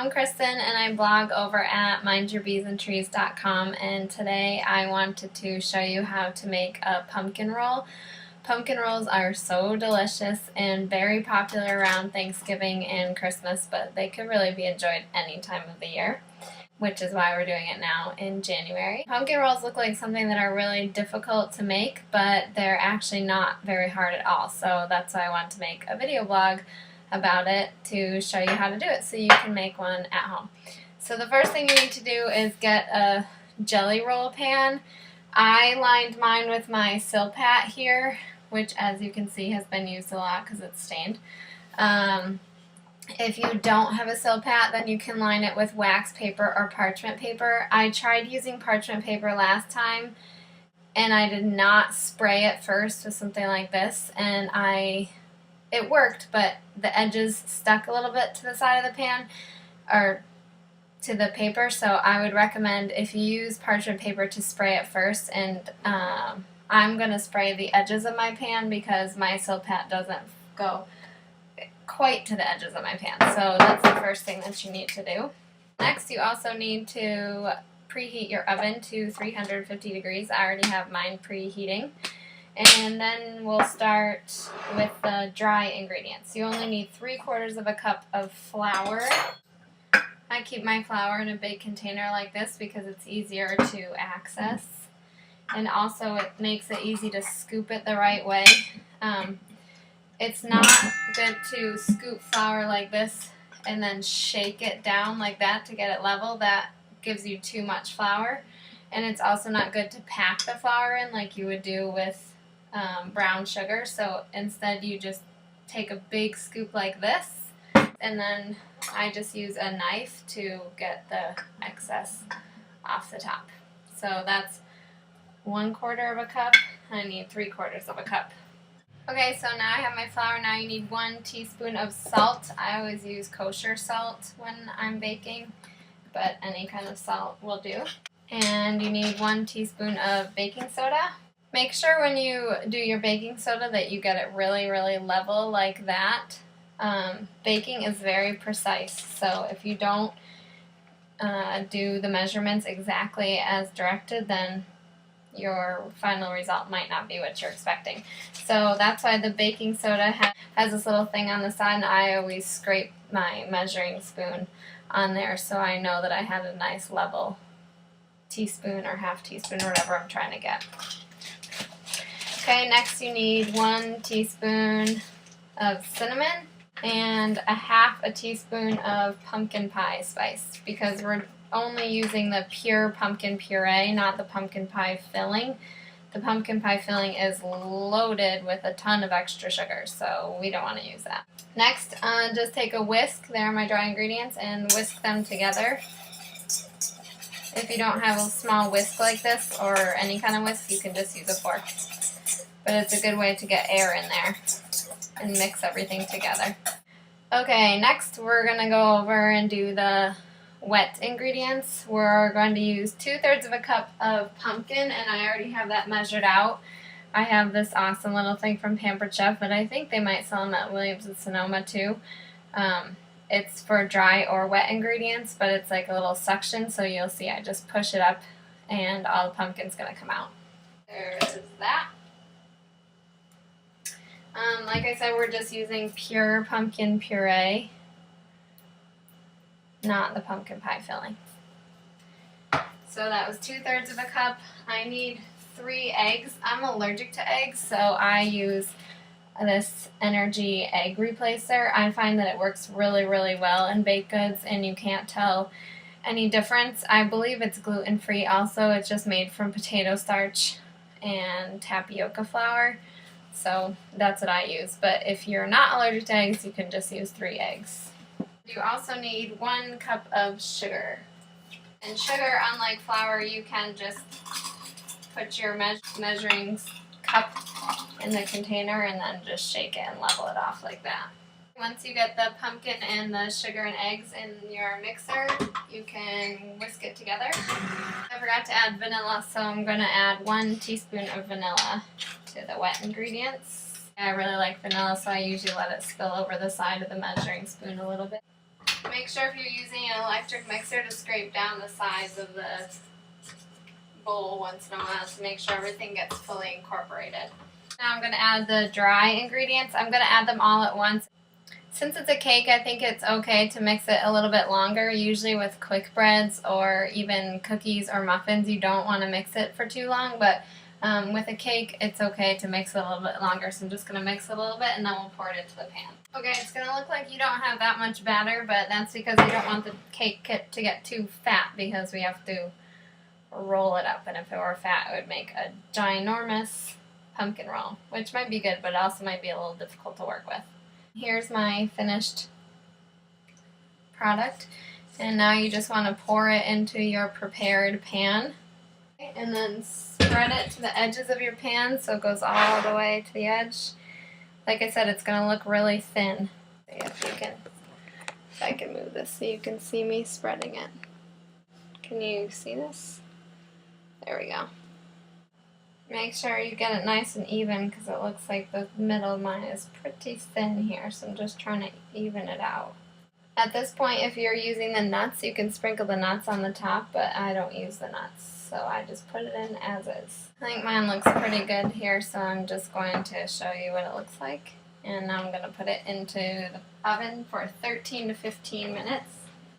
I'm Kristen and I blog over at mindyourbeesandtrees.com, and today I wanted to show you how to make a pumpkin roll. Pumpkin rolls are so delicious and very popular around Thanksgiving and Christmas, but they could really be enjoyed any time of the year, which is why we're doing it now in January. Pumpkin rolls look like something that are really difficult to make, but they're actually not very hard at all, so that's why I wanted to make a video blog about it to show you how to do it so you can make one at home. So the first thing you need to do is get a jelly roll pan. I lined mine with my Silpat here, which as you can see has been used a lot because it's stained. If you don't have a Silpat, then you can line it with wax paper or parchment paper. I tried using parchment paper last time and I did not spray it first with something like this, and it worked, but the edges stuck a little bit to the side of the pan, or to the paper, so I would recommend if you use parchment paper to spray it first, and I'm going to spray the edges of my pan because my Silpat doesn't go quite to the edges of my pan, so that's the first thing that you need to do. Next, you also need to preheat your oven to 350 degrees. I already have mine preheating. And then we'll start with the dry ingredients. You only need 3/4 of a cup of flour. I keep my flour in a big container like this because it's easier to access. And also it makes it easy to scoop it the right way. It's not good to scoop flour like this and then shake it down like that to get it level. That gives you too much flour. And it's also not good to pack the flour in like you would do with brown sugar, so instead you just take a big scoop like this, and then I just use a knife to get the excess off the top. So that's 1/4 of a cup. I need 3/4 of a cup. Okay, so now I have my flour. Now you need 1 teaspoon of salt. I always use kosher salt when I'm baking, but any kind of salt will do. And you need 1 teaspoon of baking soda. Make sure when you do your baking soda that you get it really, really level like that. Baking is very precise, so if you don't do the measurements exactly as directed, then your final result might not be what you're expecting. So that's why the baking soda has this little thing on the side, and I always scrape my measuring spoon on there so I know that I had a nice level teaspoon or half teaspoon or whatever I'm trying to get. Okay, next you need 1 teaspoon of cinnamon and a 1/2 teaspoon of pumpkin pie spice, because we're only using the pure pumpkin puree, not the pumpkin pie filling. The pumpkin pie filling is loaded with a ton of extra sugar, so we don't want to use that. Next, just take a whisk, there are my dry ingredients, and whisk them together. If you don't have a small whisk like this, or any kind of whisk, you can just use a fork. But it's a good way to get air in there and mix everything together. Okay, next we're going to go over and do the wet ingredients. We're going to use 2/3 of a cup of pumpkin, and I already have that measured out. I have this awesome little thing from Pampered Chef, but I think they might sell them at Williams and Sonoma too. It's for dry or wet ingredients, but it's like a little suction, so you'll see I just push it up and all the pumpkin's going to come out. There's that. Like I said, we're just using pure pumpkin puree, not the pumpkin pie filling. So that was 2/3 of a cup. I need 3 eggs. I'm allergic to eggs, so I use this Energy egg replacer. I find that it works really, really well in baked goods, and you can't tell any difference. I believe it's gluten-free also. It's just made from potato starch and tapioca flour. So that's what I use. But if you're not allergic to eggs, you can just use 3 eggs. You also need 1 cup of sugar. And sugar, unlike flour, you can just put your measuring cup in the container and then just shake it and level it off like that. Once you get the pumpkin and the sugar and eggs in your mixer, you can whisk it together. I forgot to add vanilla, so I'm going to add 1 teaspoon of vanilla to the wet ingredients. I really like vanilla, so I usually let it spill over the side of the measuring spoon a little bit. Make sure if you're using an electric mixer to scrape down the sides of the bowl once in a while to make sure everything gets fully incorporated. Now I'm going to add the dry ingredients. I'm going to add them all at once. Since it's a cake, I think it's okay to mix it a little bit longer. Usually with quick breads or even cookies or muffins, you don't want to mix it for too long, but with a cake, it's okay to mix it a little bit longer. So I'm just going to mix it a little bit and then we'll pour it into the pan. Okay, it's going to look like you don't have that much batter, but that's because we don't want the cake to get too fat because we have to roll it up. And if it were fat, it would make a ginormous pumpkin roll, which might be good, but it also might be a little difficult to work with. Here's my finished product, and now you just want to pour it into your prepared pan and then spread it to the edges of your pan so it goes all the way to the edge. Like I said, it's going to look really thin. If I can move this so you can see me spreading it. Can you see this? There we go. Make sure you get it nice and even because it looks like the middle of mine is pretty thin here, so I'm just trying to even it out. At this point, if you're using the nuts, you can sprinkle the nuts on the top, but I don't use the nuts, so I just put it in as is. I think mine looks pretty good here, so I'm just going to show you what it looks like. And now I'm going to put it into the oven for 13 to 15 minutes.